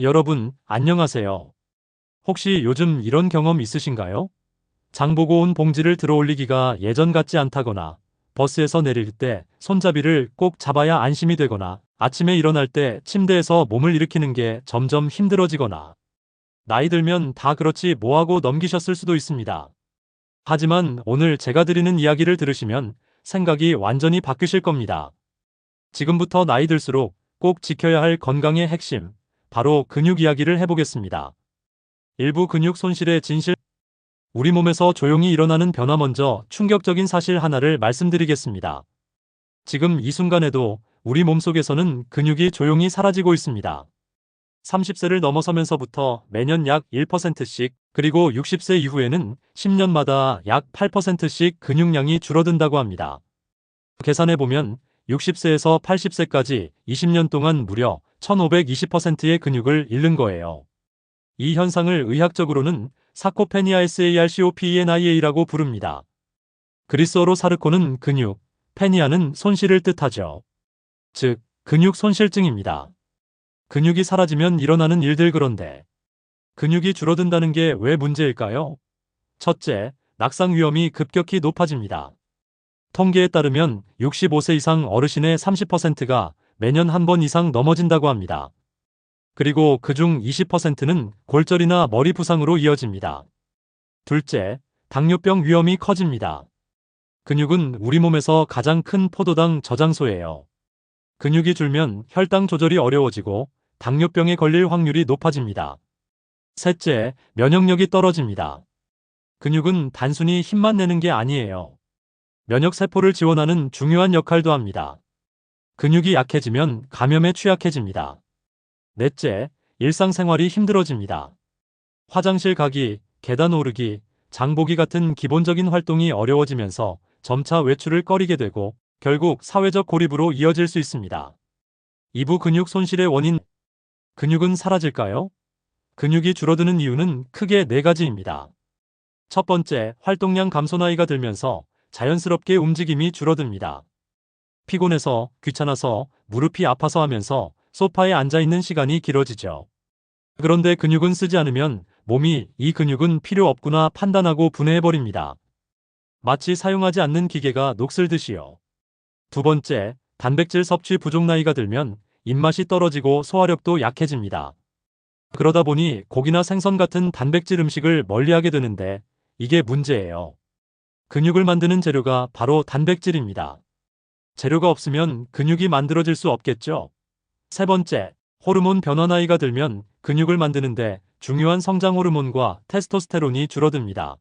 여러분, 안녕하세요. 혹시 요즘 이런 경험 있으신가요? 장 보고 온 봉지를 들어 올리기가 예전 같지 않다거나, 버스에서 내릴 때 손잡이를 꼭 잡아야 안심이 되거나, 아침에 일어날 때 침대에서 몸을 일으키는 게 점점 힘들어지거나, 나이 들면 다 그렇지 뭐하고 넘기셨을 수도 있습니다. 하지만 오늘 제가 드리는 이야기를 들으시면 생각이 완전히 바뀌실 겁니다. 지금부터 나이 들수록 꼭 지켜야 할 건강의 핵심, 바로 근육 이야기를 해보겠습니다. 일부 근육 손실의 진실. 우리 몸에서 조용히 일어나는 변화. 먼저 충격적인 사실 하나를 말씀드리겠습니다. 지금 이 순간에도 우리 몸속에서는 근육이 조용히 사라지고 있습니다. 30세를 넘어서면서부터 매년 약 1%씩, 그리고 60세 이후에는 10년마다 약 8%씩 근육량이 줄어든다고 합니다. 계산해보면 60세에서 80세까지 20년 동안 무려 1520%의 근육을 잃는 거예요. 이 현상을 의학적으로는 사코페니아 SARCOPENIA라고 부릅니다. 그리스어로 사르코는 근육, 페니아는 손실을 뜻하죠. 즉, 근육 손실증입니다. 근육이 사라지면 일어나는 일들. 그런데 근육이 줄어든다는 게 왜 문제일까요? 첫째, 낙상 위험이 급격히 높아집니다. 통계에 따르면 65세 이상 어르신의 30%가 매년 한 번 이상 넘어진다고 합니다. 그리고 그중 20%는 골절이나 머리 부상으로 이어집니다. 둘째, 당뇨병 위험이 커집니다. 근육은 우리 몸에서 가장 큰 포도당 저장소예요. 근육이 줄면 혈당 조절이 어려워지고 당뇨병에 걸릴 확률이 높아집니다. 셋째, 면역력이 떨어집니다. 근육은 단순히 힘만 내는 게 아니에요. 면역세포를 지원하는 중요한 역할도 합니다. 근육이 약해지면 감염에 취약해집니다. 넷째, 일상생활이 힘들어집니다. 화장실 가기, 계단 오르기, 장 보기 같은 기본적인 활동이 어려워지면서 점차 외출을 꺼리게 되고 결국 사회적 고립으로 이어질 수 있습니다. 이부 근육 손실의 원인. 근육은 사라질까요? 근육이 줄어드는 이유는 크게 네 가지입니다. 첫 번째, 활동량 감소. 나이가 들면서 자연스럽게 움직임이 줄어듭니다. 피곤해서, 귀찮아서, 무릎이 아파서 하면서 소파에 앉아있는 시간이 길어지죠. 그런데 근육은 쓰지 않으면 몸이 이 근육은 필요 없구나 판단하고 분해해버립니다. 마치 사용하지 않는 기계가 녹슬듯이요. 두 번째, 단백질 섭취 부족. 나이가 들면 입맛이 떨어지고 소화력도 약해집니다. 그러다 보니 고기나 생선 같은 단백질 음식을 멀리하게 되는데 이게 문제예요. 근육을 만드는 재료가 바로 단백질입니다. 재료가 없으면 근육이 만들어질 수 없겠죠. 세 번째, 호르몬 변화. 나이가 들면 근육을 만드는데 중요한 성장 호르몬과 테스토스테론이 줄어듭니다.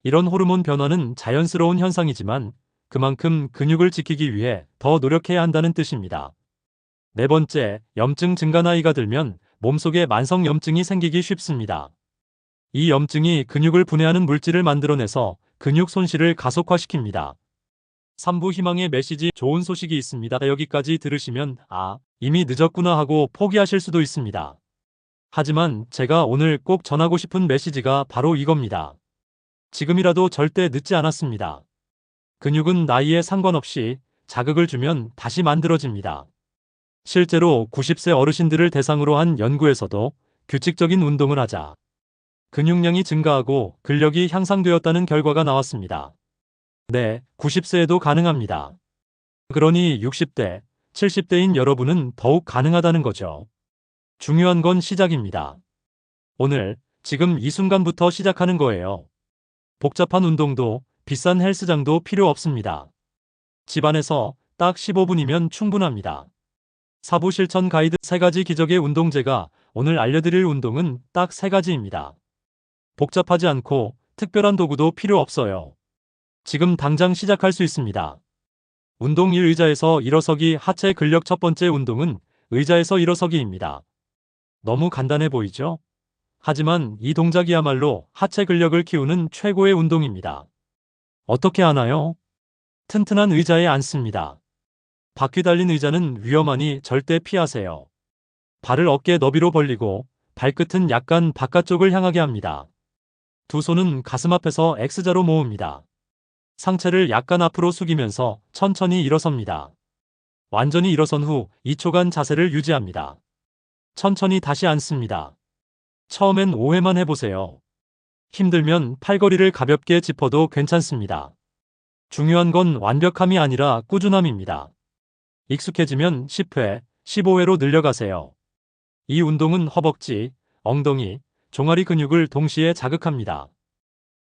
이런 호르몬 변화는 자연스러운 현상이지만 그만큼 근육을 지키기 위해 더 노력해야 한다는 뜻입니다. 네 번째, 염증 증가. 나이가 들면 몸속에 만성 염증이 생기기 쉽습니다. 이 염증이 근육을 분해하는 물질을 만들어내서 근육 손실을 가속화시킵니다. 3부 희망의 메시지. 좋은 소식이 있습니다. 여기까지 들으시면 이미 늦었구나 하고 포기하실 수도 있습니다. 하지만 제가 오늘 꼭 전하고 싶은 메시지가 바로 이겁니다. 지금이라도 절대 늦지 않았습니다. 근육은 나이에 상관없이 자극을 주면 다시 만들어집니다. 실제로 90세 어르신들을 대상으로 한 연구에서도 규칙적인 운동을 하자 근육량이 증가하고 근력이 향상되었다는 결과가 나왔습니다. 네, 90세에도 가능합니다. 그러니 60대, 70대인 여러분은 더욱 가능하다는 거죠. 중요한 건 시작입니다. 오늘, 지금 이 순간부터 시작하는 거예요. 복잡한 운동도 비싼 헬스장도 필요 없습니다. 집안에서 딱 15분이면 충분합니다. 사부 실천 가이드. 3가지 기적의 운동. 제가 오늘 알려드릴 운동은 딱 3가지입니다. 복잡하지 않고 특별한 도구도 필요 없어요. 지금 당장 시작할 수 있습니다. 운동 1. 의자에서 일어서기. 하체 근력. 첫 번째 운동은 의자에서 일어서기입니다. 너무 간단해 보이죠? 하지만 이 동작이야말로 하체 근력을 키우는 최고의 운동입니다. 어떻게 하나요? 튼튼한 의자에 앉습니다. 바퀴 달린 의자는 위험하니 절대 피하세요. 발을 어깨 너비로 벌리고 발끝은 약간 바깥쪽을 향하게 합니다. 두 손은 가슴 앞에서 X자로 모읍니다. 상체를 약간 앞으로 숙이면서 천천히 일어섭니다. 완전히 일어선 후 2초간 자세를 유지합니다. 천천히 다시 앉습니다. 처음엔 5회만 해보세요. 힘들면 팔걸이를 가볍게 짚어도 괜찮습니다. 중요한 건 완벽함이 아니라 꾸준함입니다. 익숙해지면 10회, 15회로 늘려가세요. 이 운동은 허벅지, 엉덩이, 종아리 근육을 동시에 자극합니다.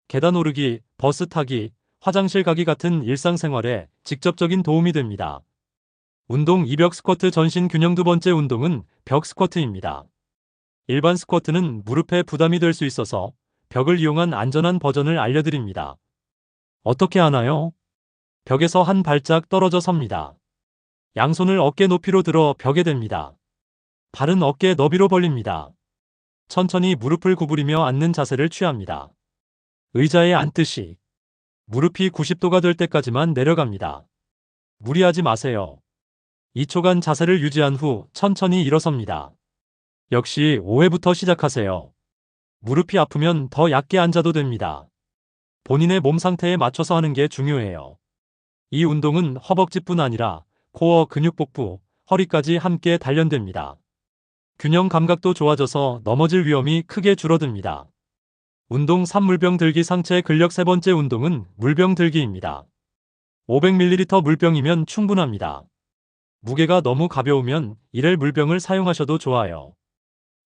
계단 오르기, 버스 타기, 화장실 가기 같은 일상생활에 직접적인 도움이 됩니다. 운동 이벽 스쿼트 전신 균형. 두 번째 운동은 벽 스쿼트입니다. 일반 스쿼트는 무릎에 부담이 될 수 있어서 벽을 이용한 안전한 버전을 알려드립니다. 어떻게 하나요? 벽에서 한 발짝 떨어져 섭니다. 양손을 어깨 높이로 들어 벽에 댑니다. 발은 어깨 너비로 벌립니다. 천천히 무릎을 구부리며 앉는 자세를 취합니다. 의자에 앉듯이 무릎이 90도가 될 때까지만 내려갑니다. 무리하지 마세요. 2초간 자세를 유지한 후 천천히 일어섭니다. 역시 5회부터 시작하세요. 무릎이 아프면 더 얕게 앉아도 됩니다. 본인의 몸 상태에 맞춰서 하는 게 중요해요. 이 운동은 허벅지뿐 아니라 코어, 근육, 복부, 허리까지 함께 단련됩니다. 균형 감각도 좋아져서 넘어질 위험이 크게 줄어듭니다. 운동 3. 물병 들기. 상체 근력. 세 번째 운동은 물병 들기입니다. 500ml 물병이면 충분합니다. 무게가 너무 가벼우면 1회 물병을 사용하셔도 좋아요.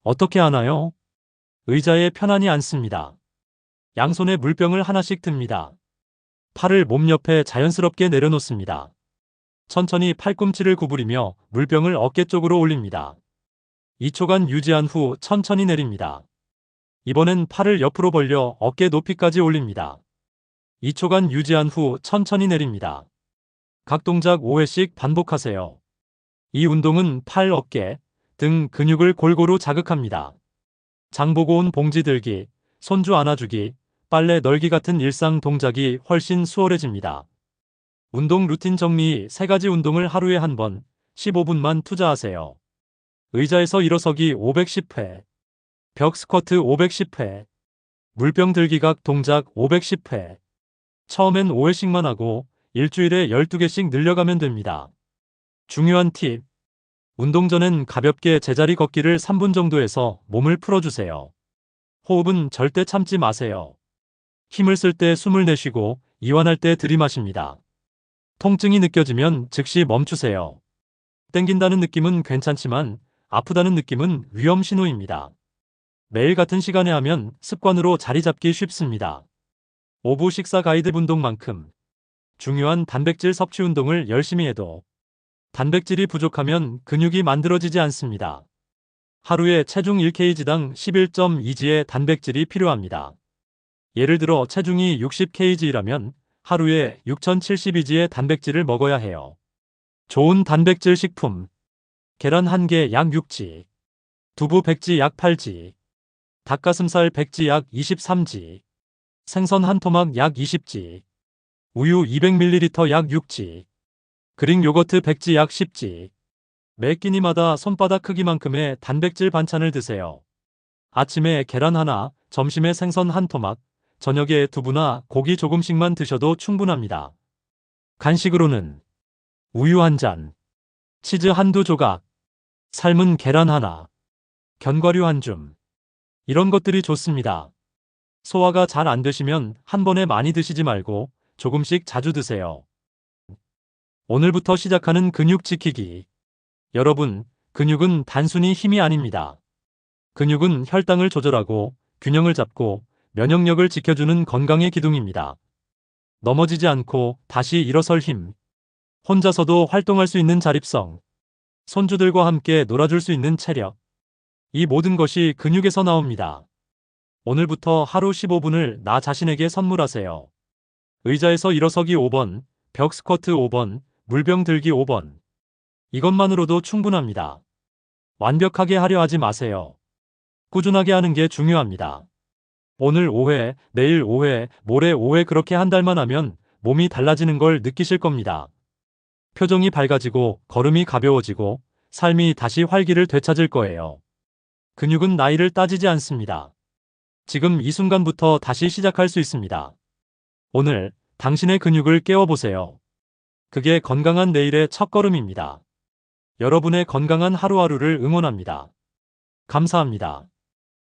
어떻게 하나요? 의자에 편안히 앉습니다. 양손에 물병을 하나씩 듭니다. 팔을 몸 옆에 자연스럽게 내려놓습니다. 천천히 팔꿈치를 구부리며 물병을 어깨 쪽으로 올립니다. 2초간 유지한 후 천천히 내립니다. 이번엔 팔을 옆으로 벌려 어깨 높이까지 올립니다. 2초간 유지한 후 천천히 내립니다. 각 동작 5회씩 반복하세요. 이 운동은 팔, 어깨, 등 근육을 골고루 자극합니다. 장 보고 온 봉지 들기, 손주 안아주기, 빨래 널기 같은 일상 동작이 훨씬 수월해집니다. 운동 루틴 정리. 3가지 운동을 하루에 한 번, 15분만 투자하세요. 의자에서 일어서기 510회, 벽 스쿼트 510회, 물병 들기. 각 동작 510회. 처음엔 5회씩만 하고 일주일에 12개씩 늘려가면 됩니다. 중요한 팁. 운동 전엔 가볍게 제자리 걷기를 3분 정도 해서 몸을 풀어주세요. 호흡은 절대 참지 마세요. 힘을 쓸 때 숨을 내쉬고 이완할 때 들이마십니다. 통증이 느껴지면 즉시 멈추세요. 땡긴다는 느낌은 괜찮지만 아프다는 느낌은 위험 신호입니다. 매일 같은 시간에 하면 습관으로 자리 잡기 쉽습니다. 오후 식사 가이드. 운동만큼 중요한 단백질 섭취. 운동을 열심히 해도 단백질이 부족하면 근육이 만들어지지 않습니다. 하루에 체중 1kg당 11.2g의 단백질이 필요합니다. 예를 들어 체중이 60kg이라면 하루에 6072g의 단백질을 먹어야 해요. 좋은 단백질 식품. 계란 1개 약 6g, 두부 100g 약 8g, 닭가슴살 100g 약 23g, 생선 한 토막 약 20g, 우유 200ml 약 6g, 그릭 요거트 100g 약 10g. 매 끼니마다 손바닥 크기만큼의 단백질 반찬을 드세요. 아침에 계란 하나, 점심에 생선 한 토막, 저녁에 두부나 고기 조금씩만 드셔도 충분합니다. 간식으로는 우유 한 잔, 치즈 한두 조각, 삶은 계란 하나, 견과류 한 줌. 이런 것들이 좋습니다. 소화가 잘 안 되시면 한 번에 많이 드시지 말고 조금씩 자주 드세요. 오늘부터 시작하는 근육 지키기. 여러분, 근육은 단순히 힘이 아닙니다. 근육은 혈당을 조절하고 균형을 잡고 면역력을 지켜주는 건강의 기둥입니다. 넘어지지 않고 다시 일어설 힘. 혼자서도 활동할 수 있는 자립성. 손주들과 함께 놀아줄 수 있는 체력. 이 모든 것이 근육에서 나옵니다. 오늘부터 하루 15분을 나 자신에게 선물하세요. 의자에서 일어서기 5번, 벽 스쿼트 5번, 물병 들기 5번. 이것만으로도 충분합니다. 완벽하게 하려 하지 마세요. 꾸준하게 하는 게 중요합니다. 오늘 5회, 내일 5회, 모레 5회 그렇게 한 달만 하면 몸이 달라지는 걸 느끼실 겁니다. 표정이 밝아지고 걸음이 가벼워지고 삶이 다시 활기를 되찾을 거예요. 근육은 나이를 따지지 않습니다. 지금 이 순간부터 다시 시작할 수 있습니다. 오늘 당신의 근육을 깨워보세요. 그게 건강한 내일의 첫걸음입니다. 여러분의 건강한 하루하루를 응원합니다. 감사합니다.